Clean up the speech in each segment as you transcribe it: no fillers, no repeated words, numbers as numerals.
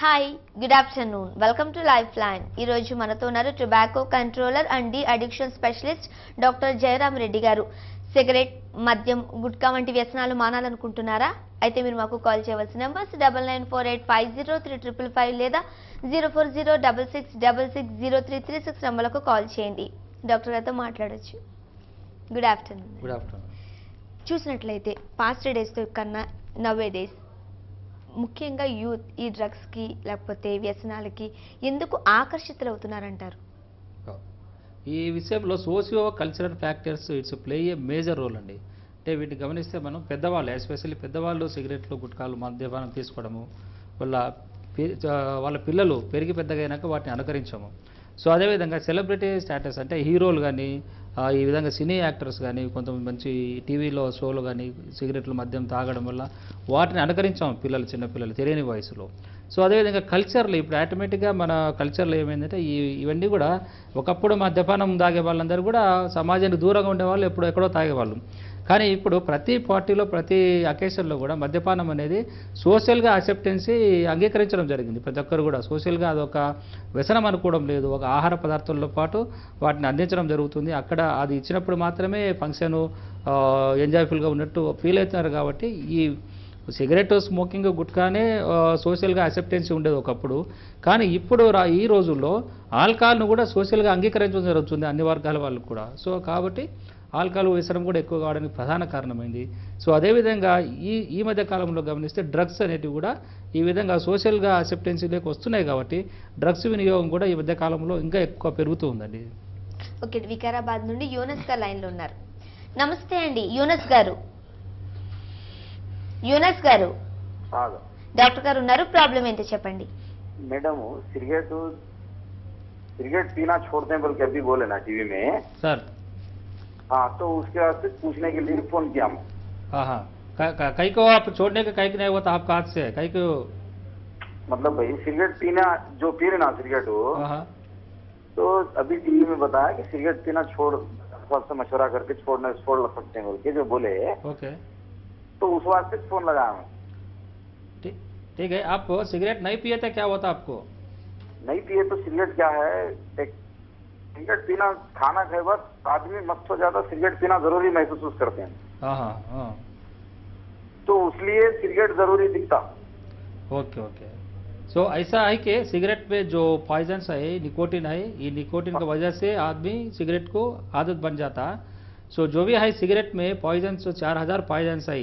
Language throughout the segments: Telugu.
Hi good afternoon welcome to life line. ఈరోజు మనతో ఉన్నారు tobacco controller and de addiction specialist doctor Jayaram Reddy గారు. సిగరెట్, మద్యం, గుట్కా వంటి వ్యసనాలు మానాలనుకుంటున్నారా? అయితే మీరు మాకు కాల్ చేయవలసిన నెంబర్స్ 9948503555 లేదా 0406660336 నంబర్లకు కాల్ చేయండి. డాక్టర్ గారితో మాట్లాడొచ్చు. Good afternoon. Good afternoon. చూసినట్లయితే పాస్ట్ డేస్తో కన్నా నవ్వే డేస్ ముఖ్యంగా యూత్ ఈ డ్రగ్స్కి లేకపోతే వ్యసనాలకి ఎందుకు ఆకర్షితులవుతున్నారంటారు? ఈ విషయంలో socio cultural factors its play a major role అండి. అంటే వీటిని గమనిస్తే మనం పెద్దవాళ్ళు, ఎస్పెషల్లీ పెద్దవాళ్ళు సిగరెట్లు, గుట్కాలు, మద్యపానం తీసుకోవడము వాళ్ళ పిల్లలు పెరిగి పెద్దగా అయినాక వాటిని అనుకరించము. సో అదేవిధంగా సెలబ్రిటీ స్టేటస్ అంటే హీరోలు కానీ ఈ విధంగా సినీ యాక్టర్స్ కానీ కొంతమంది మంచి టీవీలో షోలు కానీ సిగరెట్లు, మద్యం తాగడం వల్ల వాటిని అనుకరించాం పిల్లలు, చిన్నపిల్లలు తెలియని వయసులో. సో అదేవిధంగా కల్చర్లో ఇప్పుడు ఆటోమేటిక్గా మన కల్చర్లో ఏమైందంటే ఇవన్నీ కూడా ఒకప్పుడు మద్యపానం తాగే వాళ్ళందరూ కూడా సమాజానికి దూరంగా ఉండేవాళ్ళు, ఎక్కడో తాగేవాళ్ళు. కానీ ఇప్పుడు ప్రతి పార్టీలో ప్రతి అకేషన్లో కూడా మద్యపానం అనేది సోషల్గా అక్సెప్టెన్సీ అంగీకరించడం జరిగింది. ప్రతి ఒక్కరు కూడా సోషల్గా అదొక వ్యసనం అనుకోవడం లేదు. ఒక ఆహార పదార్థాలతో పాటు వాటిని అందించడం జరుగుతుంది. అక్కడ అది ఇచ్చినప్పుడు మాత్రమే ఫంక్షన్ ఎంజాయ్ఫుల్గా ఉన్నట్టు ఫీల్ అవుతున్నారు. కాబట్టి ఈ సిగరెట్, స్మోకింగ్, గుట్కానే సోషల్గా అక్సెప్టెన్సీ ఉండేది ఒకప్పుడు. కానీ ఇప్పుడు ఈ రోజుల్లో ఆల్కహాల్ను కూడా సోషల్గా అంగీకరించడం జరుగుతుంది అన్ని వర్గాల వాళ్ళకు కూడా. సో కాబట్టి ఆల్కహాల్ వ్యసనం కూడా ఎక్కువ కావడానికి ప్రధాన కారణమైంది. సో అదేవిధంగా ఈ మధ్య కాలంలో గమనిస్తే డ్రగ్స్ అనేటివి కూడా ఈ విధంగా సోషల్గా అక్సెప్టెన్సీలోకి వస్తున్నాయి. కాబట్టి డ్రగ్స్ వినియోగం కూడా ఈ మధ్య కాలంలో ఇంకా ఎక్కువ పెరుగుతూ ఉందండి. ఓకే, వికారాబాద్ నుండి యూనస్ గారు లైన్లో ఉన్నారు. నమస్తే అండి యూనస్ గారు. యూనస్ గారు, డాక్టర్ గారు ఉన్నారు, ప్రాబ్లం ఏంటో చెప్పండి. मैडम सिगरेट पीना छोड़ दें बोल के अभी बोले ना टीवी में सर. हाँ, तो उसके वास्ते पूछने के लिए फोन किया मैं. हाँ, कई को आप छोड़ने के कई नहीं हुआ था आपका हाथ से कई को? मतलब भाई सिगरेट पीना जो पी रहे ना सिगरेट हो, तो अभी टीवी में बताया कि सिगरेट पीना छोड़, सबसे मशवरा करके छोड़ सकते हैं बोल के जो बोले. ओके, तो उस वास्ते फोन लगाया मैं. ठीक है. आप सिगरेट नहीं पिए थे, क्या हुआ था आपको? नहीं पिए तो सिगरेट क्या है, सिगरेट पीना खाना खाए बस आदमी मस्त हो जाता, सिगरेट पीना जरूरी महसूस करते हैं. हाँ. तो इसलिए सिगरेट जरूरी दिखता. ओके. सो ऐसा है कि सिगरेट में जो पॉइजन है, निकोटिन है, ये निकोटिन की वजह से आदमी सिगरेट को आदत बन जाता. सो जो भी है सिगरेट में पॉइजन 4000 पॉइजन है,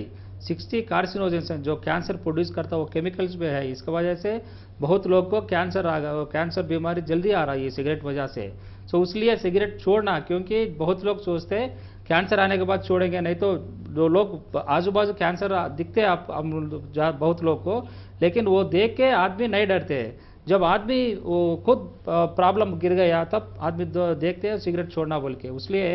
60 कार्सिनोजेंस हैं जो कैंसर प्रोड्यूस करता है, वो केमिकल्स में है. इसकी वजह से बहुत लोग को कैंसर बीमारी जल्दी आ रहा है ये सिगरेट वजह से. सो इसलिए सिगरेट छोड़ना, क्योंकि बहुत लोग सोचते हैं कैंसर आने के बाद छोड़ेंगे, नहीं तो जो लोग आजू बाजू कैंसर दिखते हैं बहुत लोग को, लेकिन वो देख के आदमी नहीं डरते. जब आदमी वो खुद प्रॉब्लम गिर गया तब आदमी देखते हैं सिगरेट छोड़ना बोल के. इसलिए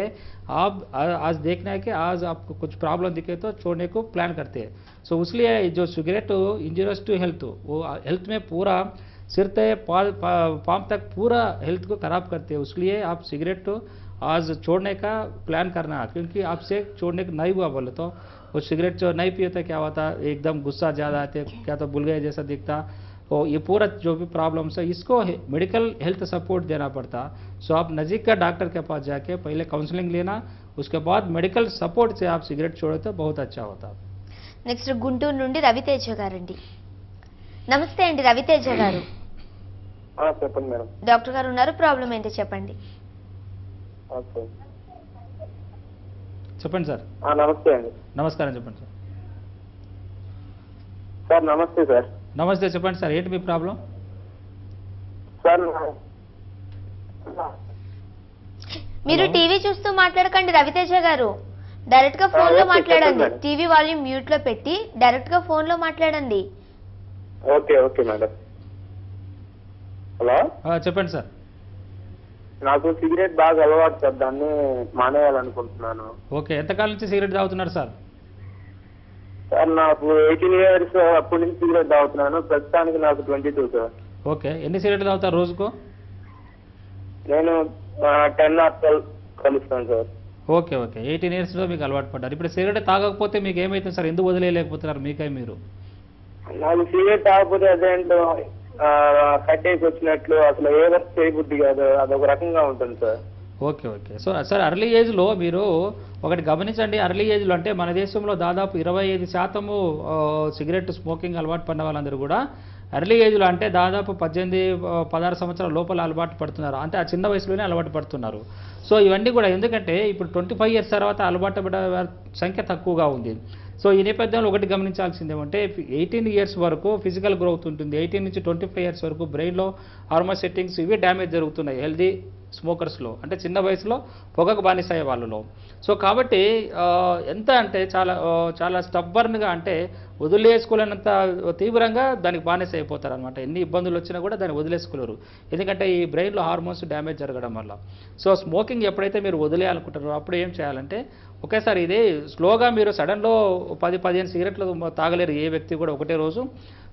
आप आज देखना है कि आज आपको कुछ प्रॉब्लम दिखे तो छोड़ने को प्लान करते हैं. सो इसलिए जो सिगरेट इंजूरियस टू हेल्थ, वो हेल्थ में पूरा सिर से पाम तक पूरा हेल्थ को खराब करते हैं. इसलिए आप सिगरेट आज छोड़ने का प्लान करना, क्योंकि आपसे छोड़ने को नहीं हुआ बोले तो वो सिगरेट जो नहीं पिए तो क्या होता, एकदम गुस्सा ज़्यादा आते, क्या तो भूल गए जैसा दिखता. तो ये पूरा जो भी प्रॉब्लम्स है इसको मेडिकल हेल्थ सपोर्ट देना पड़ता. सो आप नज़दीक का डॉक्टर के पास जाके पहले काउंसलिंग लेना, उसके बाद मेडिकल सपोर्ट से आप सिगरेट छोड़े तो बहुत अच्छा होता. నెక్స్ట్ గుంటూరు నుండి రవితేజ గారండి. నమస్తే అండి రవితేజ గారు. చెప్పండి మేడం. డాక్టర్ గారు ఉన్నారు, ప్రాబ్లం ఏంటో చెప్పండి. చెప్పండి సార్. నమస్తే అండి. నమస్కారం, చెప్పండి సార్. సార్ నమస్తే సార్. నమస్తే, చెప్పండి సార్, ఏంటి మీ ప్రాబ్లం? సార్ మీరు టీవీ చూస్తూ మాట్లాడకండి రవితేజ గారు, డైరెక్ట్ గా ఫోన్ లో మాట్లాడండి. టీవీ వాల్యూమ్ మ్యూట్ లో పెట్టి డైరెక్ట్ గా ఫోన్ లో మాట్లాడండి. Okay madam. హలో, చెప్పండి సార్. నాకు సిగరెట్ బాగా అలవాటు సార్, దాన్ని మానేయాలనుకుంటున్నాను. ఓకే, ఎంతకాలం నుంచి సిగరెట్ తాగుతున్నారు సార్? సార్ నాకు 18 years అప్పటి నుంచి సిగరెట్ తాగుతున్నాను. ప్రస్తుతానికి నాకు 22 సార్. ఓకే, ఎన్ని సిగరెట్లు తాగుతారు రోజుకు? నేను 10 or 12 కలుస్తాను సార్. ఓకే, 18 yearsలో మీకు అలవాటు పడ్డారు. ఇప్పుడు సిగరెట్ తాగకపోతే మీకు ఏమవుతుంది సార్? ఎందుకు వదిలేయలేకపోతున్నారు మీకై మీరు? నాకు సిగరెట్ తాగకపోతే అదేంటో హెడేక్ వచ్చినట్లు అసలు ఏ వర్క్ చేయబుద్ధి కాదు, అదొక రకంగా ఉంటుంది sir. Okay okay. So sir early ఏజ్లో మీరు ఒకటి గమనించండి. అర్లీ ఏజ్లో అంటే మన దేశంలో దాదాపు 25% సిగరెట్ స్మోకింగ్ అలవాటు పడిన వాళ్ళందరూ కూడా ఎర్లీ ఏజ్లో అంటే దాదాపు 18-16 సంవత్సరాల లోపల అలవాటు పడుతున్నారు. అంటే ఆ చిన్న వయసులోనే అలవాటు పడుతున్నారు. సో ఇవన్నీ కూడా ఎందుకంటే ఇప్పుడు 25 ఇయర్స్ తర్వాత అలవాటు పడే సంఖ్య తక్కువగా ఉంది. సో ఈ నేపథ్యంలో ఒకటి గమనించాల్సింది ఏమంటే 18 ఇయర్స్ వరకు ఫిజికల్ గ్రోత్ ఉంటుంది. 18 నుంచి 25 ఇయర్స్ వరకు బ్రెయిన్లో హార్మోన్ సెట్టింగ్స్ ఇవి డ్యామేజ్ జరుగుతున్నాయి హెల్దీ స్మోకర్స్లో, అంటే చిన్న వయసులో పొగకు బానిసయ్యే వాళ్ళలో. సో కాబట్టి ఎంత అంటే చాలా స్టబ్బర్న్గా, అంటే వదిలేసుకోలేనంత తీవ్రంగా దానికి బానిస అయిపోతారు అనమాట. ఎన్ని ఇబ్బందులు వచ్చినా కూడా దాన్ని వదిలేసుకోలేరు, ఎందుకంటే ఈ బ్రెయిన్లో హార్మోన్స్ డ్యామేజ్ జరగడం వల్ల. సో స్మోకింగ్ ఎప్పుడైతే మీరు వదిలేయాలనుకుంటారో అప్పుడు ఏం చేయాలంటే ఒకేసారి ఇది స్లోగా మీరు సడన్లో 10-15 సిగరెట్లు తాగలేరు ఏ వ్యక్తి కూడా ఒకటే రోజు.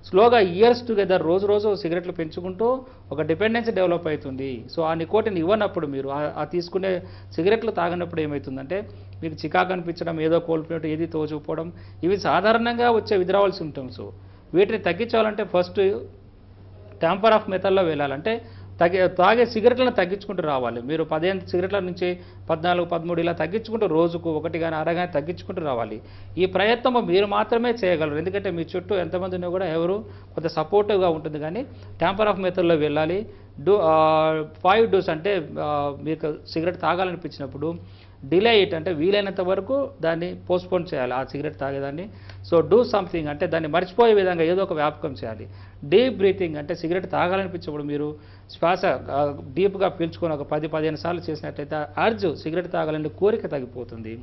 స్లోగా ఇయర్స్ టుగెదర్ రోజు సిగరెట్లు పెంచుకుంటూ ఒక డిపెండెన్సీ డెవలప్ అవుతుంది. సో ఆ నికోటిన్ ఇవ్వనప్పుడు మీరు ఆ తీసుకునే సిగరెట్లు తాగినప్పుడు ఏమవుతుందంటే మీకు చికాకు అనిపించడం, ఏదో కోల్పోవడం, ఏది తోచుకోవడం, ఇవి సాధారణంగా వచ్చే విత్డ్రావల్ సిమ్టమ్స్. వీటిని తగ్గించాలంటే ఫస్ట్ ట్యాంపర్ ఆఫ్ మెథడ్లో వెళ్ళాలంటే తాగే సిగరెట్లను తగ్గించుకుంటూ రావాలి. మీరు 15 సిగరెట్ల నుంచి 14-13 ఇలా తగ్గించుకుంటూ రోజుకు 1 కానీ 6 కానీ తగ్గించుకుంటూ రావాలి. ఈ ప్రయత్నం మీరు మాత్రమే చేయగలరు, ఎందుకంటే మీ చుట్టూ ఎంతమంది ఉన్నా కూడా ఎవరు కొంత సపోర్టివ్గా ఉంటుంది. కానీ ట్యాంపర్ ఆఫ్ మెథడ్లో వెళ్ళాలి. 5 డూస్ అంటే మీకు సిగరెట్ తాగాలనిపించినప్పుడు డిలే ఇట్, అంటే వీలైనంత వరకు దాన్ని పోస్ట్పోన్ చేయాలి ఆ సిగరెట్ తాగేదాన్ని. సో డూ సంథింగ్ అంటే దాన్ని మర్చిపోయే విధంగా ఏదో ఒక వ్యాపకం చేయాలి. డీప్ బ్రీతింగ్ అంటే సిగరెట్ తాగాలనిపించినప్పుడు మీరు శ్వాస డీప్గా పీల్చుకొని ఒక 10-15 సార్లు చేసినట్లయితే అర్జు సిగరెట్ తాగాలని కోరిక తగ్గిపోతుంది.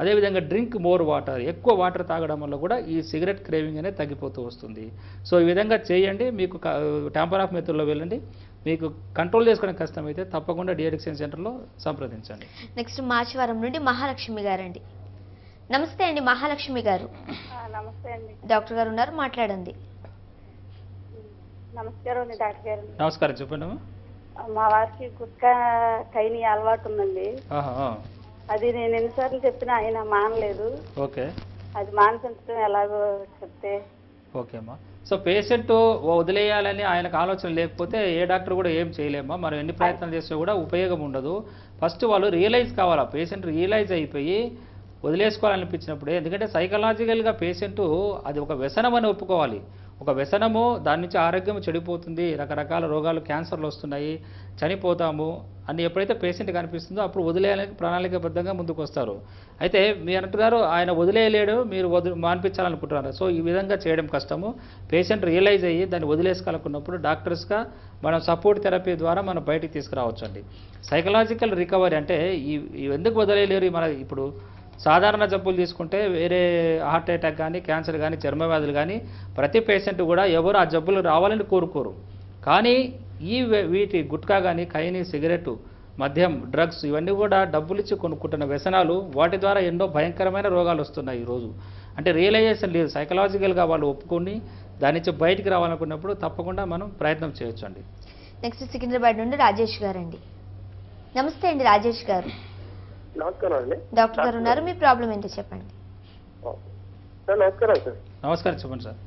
అదేవిధంగా డ్రింక్ మోర్ వాటర్, ఎక్కువ వాటర్ తాగడం వల్ల కూడా ఈ సిగరెట్ క్రేవింగ్ అనేది తగ్గిపోతూ వస్తుంది. సో ఈ విధంగా చేయండి. మీకు ట్యాంపర్ ఆఫ్ మెథడ్లో వెళ్ళండి. మీకు కంట్రోల్ చేసుకోవడం కష్టమైతే తప్పకుండా డిఅడిక్షన్ సెంటర్లో సంప్రదించండి. నెక్స్ట్ మాచివరం నుండి మహాలక్ష్మి గారండి. నమస్తే అండి మహాలక్ష్మి గారు. నమస్తే అండి. డాక్టర్ గారు ఉన్నారు, మాట్లాడండి. నమస్కారం అండి డాక్టర్ గారు. నమస్కారం, చెప్పండి. మా వారికి గుట్కా కైని అలవాటు ఉందండి. అది నేను ఎన్నిసార్లు చెప్పినా ఆయన మానలేదు. ఓకే, అది మానిపించడం ఎలాగో చెప్తే. ఓకే అమ్మా. సో పేషెంట్ వదిలేయాలని ఆయనకు ఆలోచన లేకపోతే ఏ డాక్టర్ కూడా ఏం చేయలేమా. మనం ఎన్ని ప్రయత్నాలు చేసినా కూడా ఉపయోగం ఉండదు. ఫస్ట్ వాళ్ళు రియలైజ్ కావాలా, పేషెంట్ రియలైజ్ అయిపోయి వదిలేసుకోవాలనిపించినప్పుడే. ఎందుకంటే సైకలాజికల్గా పేషెంట్ అది ఒక వ్యసనం అని ఒప్పుకోవాలి. ఒక వ్యసనము, దాని నుంచి ఆరోగ్యం చెడిపోతుంది, రకరకాల రోగాలు, క్యాన్సర్లు వస్తున్నాయి, చనిపోతాము అని ఎప్పుడైతే పేషెంట్కి అనిపిస్తుందో అప్పుడు వదిలేయాలని ప్రణాళికాబద్ధంగా ముందుకు వస్తారు. అయితే మీరు అంటున్నారు ఆయన వదిలేయలేడు, మీరు మానిపించాలనుకుంటున్నారు. సో ఈ విధంగా చేయడం కష్టము. పేషెంట్ రియలైజ్ అయ్యి దాన్ని వదిలేసుకోవాలనుకున్నప్పుడు డాక్టర్స్గా మనం సపోర్ట్ థెరపీ ద్వారా మనం బయటికి తీసుకురావచ్చు అండి. సైకలాజికల్ రికవరీ అంటే ఎందుకు వదిలేయలేరు, మన ఇప్పుడు సాధారణ జబ్బులు తీసుకుంటే వేరే హార్ట్ అటాక్ కానీ, క్యాన్సర్ కానీ, చర్మ వ్యాధులు కానీ ప్రతి పేషెంట్ కూడా ఎవరు ఆ జబ్బులు రావాలని కోరుకోరు. కానీ వీటి గుట్కా కానీ, కైని, సిగరెట్, మద్యం, డ్రగ్స్ ఇవన్నీ కూడా డబ్బులు ఇచ్చి కొనుక్కుంటున్న వ్యసనాలు, వాటి ద్వారా ఎన్నో భయంకరమైన రోగాలు వస్తున్నాయి ఈరోజు. అంటే రియలైజేషన్ లేదు, సైకలాజికల్గా వాళ్ళు ఒప్పుకొని దాని నుంచి బయటికి రావాలనుకున్నప్పుడు తప్పకుండా మనం ప్రయత్నం చేయొచ్చు అండి. నెక్స్ట్ సికింద్రాబాద్ నుండి రాజేష్ గారు అండి. నమస్తే అండి రాజేష్ గారు. నమస్కారం అండి. డాక్టర్ గారు ఉన్నారు, మీ ప్రాబ్లం ఏంటో చెప్పండి. సార్ నమస్కారం సార్. నమస్కారం, చెప్పండి సార్.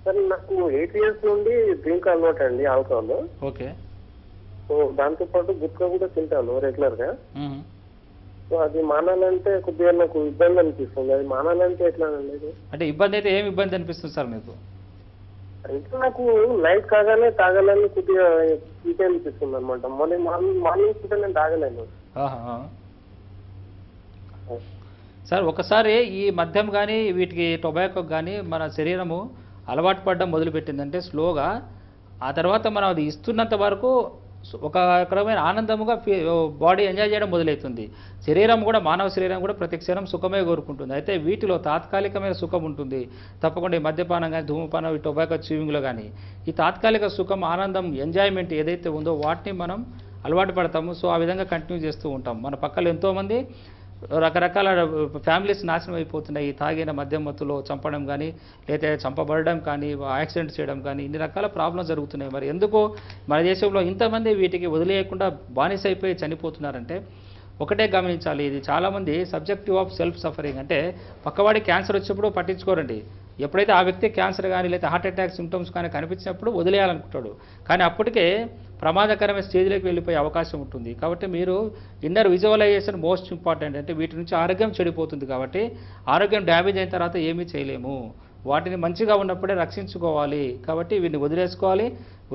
సార్ నాకు 8 ఇయర్స్ నుండి డ్రింక్ అలవాటు అండి, ఆల్కహాల్. ఓకే. సో దాంతో పాటు గుట్కా కూడా తింటాను రెగ్యులర్ గా. సో అది మానాలంటే కొద్దిగా నాకు ఇబ్బంది అనిపిస్తుంది. అది మానాలంటే ఎట్లానండి? అంటే ఇబ్బంది అయితే ఏమి ఇబ్బంది అనిపిస్తుంది సార్ మీకు? అంటే నాకు నైట్ కాగానే తాగాలని కొద్దిగా ఇది అనిపిస్తుంది అనమాట. మార్నింగ్ పూట నేను తాగలేను. సార్ ఒకసారి ఈ మద్యం కానీ వీటికి టొబాకో కానీ మన శరీరము అలవాటు పడడం మొదలుపెట్టిందంటే స్లోగా ఆ తర్వాత మనం అది ఇస్తున్నంత వరకు ఒక రకమైన ఆనందముగా బాడీ ఎంజాయ్ చేయడం మొదలవుతుంది. శరీరం కూడా, మానవ శరీరం కూడా ప్రతి క్షణం సుఖమే కోరుకుంటుంది. అయితే వీటిలో తాత్కాలికమైన సుఖం ఉంటుంది తప్పకుండా. ఈ మద్యపానం కానీ, ధూమపానం, ఈ టొబాకో చీవింగ్లో కానీ ఈ తాత్కాలిక సుఖం, ఆనందం, ఎంజాయ్మెంట్ ఏదైతే ఉందో వాటిని మనం అలవాటు పడతాము. సో ఆ విధంగా కంటిన్యూ చేస్తూ ఉంటాం. మన పక్కన ఎంతోమంది రకరకాల ఫ్యామిలీస్ నాశనం అయిపోతున్నాయి ఈ తాగిన మద్యం మత్తులో. చంపడం కానీ, లేదా చంపబడడం కానీ, యాక్సిడెంట్ చేయడం కానీ, ఇన్ని రకాల ప్రాబ్లమ్స్ జరుగుతున్నాయి. మరి ఎందుకో మన దేశంలో ఇంతమంది వీటికి వదిలేయకుండా బానిస అయిపోయి చనిపోతున్నారంటే ఒకటే గమనించాలి, ఇది చాలామంది సబ్జెక్టివ్ ఆఫ్ సెల్ఫ్ సఫరింగ్. అంటే పక్కవాడి క్యాన్సర్ వచ్చినప్పుడు పట్టించుకోరండి, ఎప్పుడైతే ఆ వ్యక్తి క్యాన్సర్ కానీ లేదా హార్ట్ అటాక్ సిమ్టమ్స్ కానీ కనిపించినప్పుడు వదిలేయాలనుకుంటాడు, కానీ అప్పటికే ప్రమాదకరమైన స్టేజ్లోకి వెళ్ళిపోయే అవకాశం ఉంటుంది. కాబట్టి మీరు ఇన్నర్ విజువలైజేషన్ మోస్ట్ ఇంపార్టెంట్. అంటే వీటి నుంచి ఆరోగ్యం చెడిపోతుంది, కాబట్టి ఆరోగ్యం డ్యామేజ్ అయిన తర్వాత ఏమీ చేయలేము. వాటిని మంచిగా ఉన్నప్పుడే రక్షించుకోవాలి. కాబట్టి వీటిని వదిలేసుకోవాలి.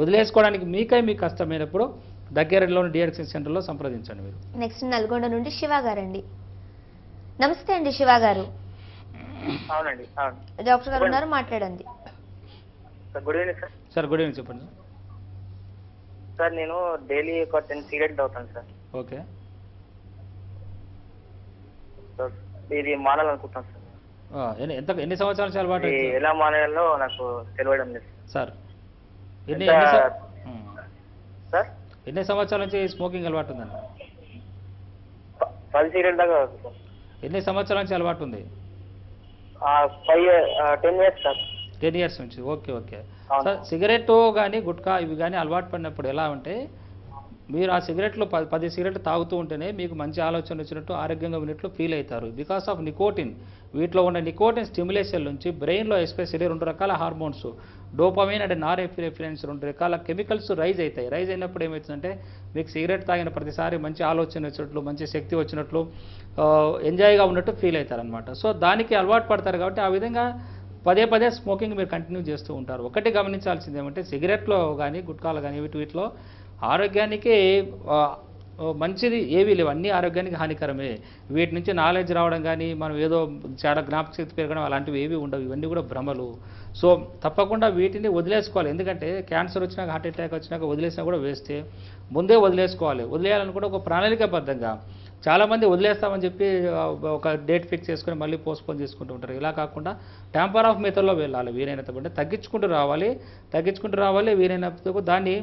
వదిలేసుకోవడానికి మీకు కష్టమైనప్పుడు దగ్గరలోని డిఎడిక్షన్ సెంటర్లో సంప్రదించండి. మీరు నెక్స్ట్ నల్గొండ నుండి శివ గారండి. నమస్తే అండి శివ గారు. అవునండి. డాక్టర్ గారు ఉన్నారు, మాట్లాడండి. Good evening sir. Sir good evening, చెప్పండి. సార్ నేను డైలీ ఒక 10 సిగరెట్ తాగుతాను సార్. ఓకే. ఇది మానాలనుకుంటాను సార్. ఎన్ని సంవత్సరాల నుంచి అలవాటు? ఎలా మానేయాలో నాకు తెలియడం లేదు సార్. సార్ ఎన్ని సంవత్సరాల నుంచి స్మోకింగ్ అలవాటు ఉందండి? 10 సిగరెట్ దాకా సార్. ఎన్ని సంవత్సరాల నుంచి అలవాటు ఉంది? 10 ఇయర్స్ సార్. 10 ఇయర్స్ నుంచి. Okay okay sir. సిగరెట్ కానీ గుట్కా ఇవి కానీ అలవాటు పడినప్పుడు ఎలా అంటే, మీరు ఆ సిగరెట్లో 10 సిగరెట్లు తాగుతూ ఉంటేనే మీకు మంచి ఆలోచన వచ్చినట్టు, ఆరోగ్యంగా ఉన్నట్లు ఫీల్ అవుతారు. Because of nicotine. వీటిలో ఉన్న నికోటిన్ స్టిమ్యులేషన్ నుంచి బ్రెయిన్లో ఎస్పెషల్లీ 2 రకాల హార్మోన్స్, డోపమైన్ అండ్ నారెఫిరెఫిరెన్స్, 2 రకాల కెమికల్స్ రైజ్ అవుతాయి. రైజ్ అయినప్పుడు ఏమవుతుందంటే, మీకు సిగరెట్ తాగిన ప్రతిసారి మంచి ఆలోచన వచ్చినట్లు, మంచి శక్తి వచ్చినట్లు, ఎంజాయ్గా ఉన్నట్టు ఫీల్ అవుతారనమాట. సో దానికి అలవాటు పడతారు. కాబట్టి ఆ విధంగా పదే స్మోకింగ్ మీరు కంటిన్యూ చేస్తూ ఉంటారు. ఒకటి గమనించాల్సింది ఏమంటే, సిగరెట్లో కానీ గుట్కాలు కానీ వీటిలో ఆరోగ్యానికి మంచిది ఏవీ లేవు, అన్నీ ఆరోగ్యానికి హానికరమే. వీటి నుంచి నాలెడ్జ్ రావడం కానీ, మనం ఏదో చాలా జ్ఞాపక శక్తి పెరగడం అలాంటివి ఏవి ఉండవు. ఇవన్నీ కూడా భ్రమలు. సో తప్పకుండా వీటిని వదిలేసుకోవాలి. ఎందుకంటే క్యాన్సర్ వచ్చినాక, హార్ట్ అటాక్ వచ్చినాక వదిలేసినా కూడా వేస్తే ముందే వదిలేసుకోవాలి. వదిలేయాలనుకుంటే ఒక ప్రణాళికాబద్ధంగా. చాలామంది వదిలేస్తామని చెప్పి ఒక డేట్ ఫిక్స్ చేసుకుని మళ్ళీ పోస్ట్పోన్ చేసుకుంటూ ఉంటారు. ఇలా కాకుండా ట్యాంపర్ ఆఫ్ మెథడ్లో వెళ్ళాలి. వీలైనంత అంటే తగ్గించుకుంటూ రావాలి. వీలైనంత దాన్ని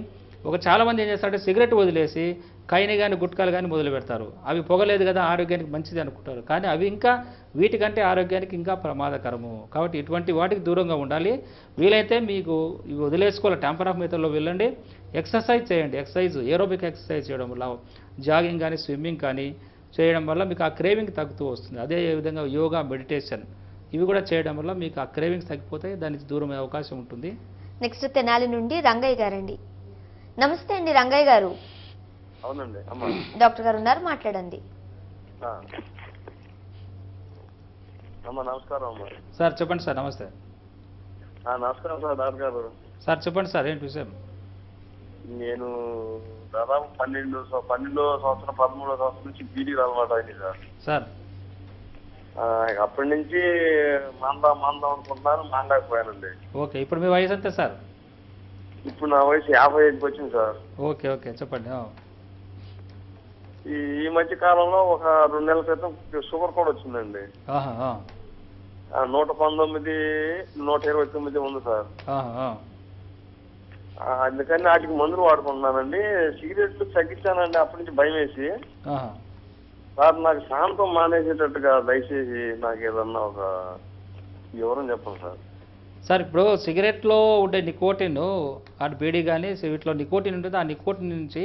చాలామంది ఏం చేస్తారంటే, సిగరెట్ వదిలేసి కైని కానీ గుట్కాలు కానీ మొదలు పెడతారు. అవి పొగలేదు కదా, ఆరోగ్యానికి మంచిది అనుకుంటారు. కానీ అవి ఇంకా వీటికంటే ఆరోగ్యానికి ఇంకా ప్రమాదకరము. కాబట్టి ఇటువంటి వాటికి దూరంగా ఉండాలి. వీలైతే మీకు ఇవి వదిలేసుకోవాలి. ట్యాంపర్ ఆఫ్ మెథడ్లో వెళ్ళండి. ఎక్సర్సైజ్ చేయండి. ఏరోబిక్ ఎక్సర్సైజ్ చేయడం వల్ల, జాగింగ్ కానీ స్విమ్మింగ్ కానీ చేయడం వల్ల మీకు ఆ క్రేవింగ్ తగ్గుతూ వస్తుంది. అదేవిధంగా యోగా, మెడిటేషన్ ఇవి కూడా చేయడం వల్ల మీకు ఆ క్రేవింగ్స్ తగ్గిపోతాయి. దాని నుంచి దూరం అయ్యే అవకాశం ఉంటుంది. నెక్స్ట్ తెనాలి నుండి రంగయ్య గారండి. నమస్తే అండి రంగయ్య గారు. అవునండి. డాక్టర్ గారు ఉన్నారు, మాట్లాడండి. నమస్కారం అమ్మా. సార్ చెప్పండి సార్. నమస్తే. నమస్కారం సార్ డాక్టర్ గారు. సార్ చెప్పండి సార్, ఏంటి విషయం? నేను దాదాపు 12వ సంవత్సరం 13వ సంవత్సరం నుంచి బీడీలు అలవాటు అయింది సార్. సార్ అప్పటి నుంచి మాందాం అనుకుంటున్నాను, మానలేకపోయానండి. ఓకే. ఇప్పుడు మీ వయసు ఎంత సార్? ఇప్పుడు నా వయసు 55కి వచ్చింది సార్. ఓకే ఓకే చెప్పండి. ఈ మధ్య కాలంలో ఒక 2 నెలల క్రితం షుగర్ కూడా వచ్చిందండి. 119, 129 ఉంది సార్. అందుకని వాటికి మందులు వాడుకుంటున్నానండి. సిగరెట్లు తగ్గించానండి అప్పటి నుంచి భయం వేసి. సార్ నాకు శాంతం మానేసేటట్టుగా దయచేసి నాకు ఏదన్నా ఒక వివరం చెప్పండి సార్. సార్ ఇప్పుడు సిగరెట్లో ఉండే నికోటిన్, అటు బీడీ కానీ వీటిలో నికోటిన్ ఉంటుంది. ఆ నికోటిన్ నుంచి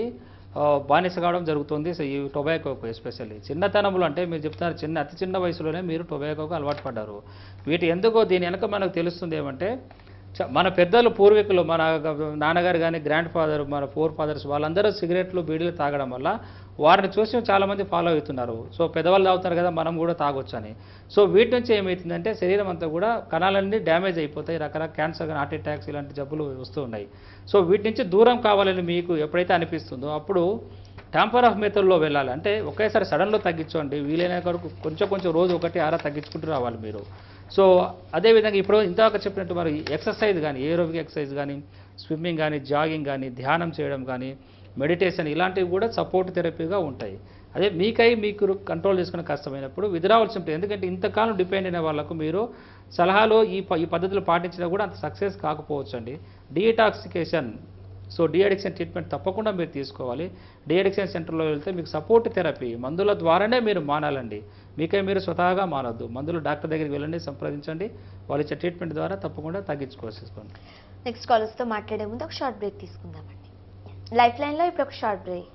బానిస కావడం జరుగుతుంది. సో ఈ టొబాకోకు ఎస్పెషల్లీ చిన్నతనంలో, అంటే మీరు చెప్తున్నారు అతి చిన్న వయసులోనే మీరు టొబాకోకు అలవాటు పడ్డారు. వీటి దీని వెనక మనకు తెలుస్తుంది ఏమంటే, మన పెద్దలు, పూర్వీకులు, మన నాన్నగారు కానీ, గ్రాండ్ ఫాదర్, మన ఫోర్ ఫాదర్స్ వాళ్ళందరూ సిగరెట్లు, బీడీలు తాగడం వల్ల వారిని చూసి చాలామంది ఫాలో అవుతున్నారు. సో పెద్దవాళ్ళు తాగుతారు కదా, మనం కూడా తాగొచ్చు అని. సో వీటి నుంచి ఏమవుతుందంటే, శరీరం అంతా కూడా కణాలన్నీ డ్యామేజ్ అయిపోతాయి. రకరకాల క్యాన్సర్, హార్ట్ అటాక్స్ ఇలాంటి జబ్బులు వస్తూ ఉన్నాయి. సో వీటి నుంచి దూరం కావాలని మీకు ఎప్పుడైతే అనిపిస్తుందో అప్పుడు ట్యాంపర్ ఆఫ్ మెథడ్లో వెళ్ళాలి. అంటే ఒకేసారి సడన్లో తగ్గించండి. వీలైన వరకు కొంచెం రోజు 1-6 తగ్గించుకుంటూ రావాలి మీరు. సో అదేవిధంగా ఇప్పుడు ఇంతక చెప్పినట్టు మరి ఎక్సర్సైజ్ కానీ, ఏరోబిక్ ఎక్సర్సైజ్ కానీ, స్విమ్మింగ్ కానీ, జాగింగ్ కానీ, ధ్యానం చేయడం కానీ, మెడిటేషన్ ఇలాంటివి కూడా సపోర్ట్ థెరపీగా ఉంటాయి. అదే మీకు కంట్రోల్ చేసుకునే కష్టమైనప్పుడు విత్డ్రావల్స్ ఉంటాయి. ఎందుకంటే ఇంతకాలం డిపెండ్ అయిన వాళ్ళకు మీరు సలహాలు ఈ పద్ధతులు పాటించినా కూడా అంత సక్సెస్ కాకపోవచ్చు అండి. డీటాక్సికేషన్, సో డీఅడిక్షన్ ట్రీట్మెంట్ తప్పకుండా మీరు తీసుకోవాలి. డీఅడిక్షన్ సెంటర్లో వెళ్తే మీకు సపోర్ట్ థెరపీ, మందుల ద్వారానే మీరు మానాలండి. మీరు స్వతహాగా మానొద్దు. మందులు డాక్టర్ దగ్గరికి వెళ్ళండి, సంప్రదించండి. వాళ్ళు ఇచ్చే ట్రీట్మెంట్ ద్వారా తప్పకుండా తగ్గించుకోవాల్సింది. నెక్స్ట్ కాలర్స్తో మాట్లాడే ముందు ఒక షార్ట్ బ్రేక్ తీసుకుందామండి. లైఫ్ లైన్లో ఇప్పుడు ఒక షార్ట్ బ్రేక్.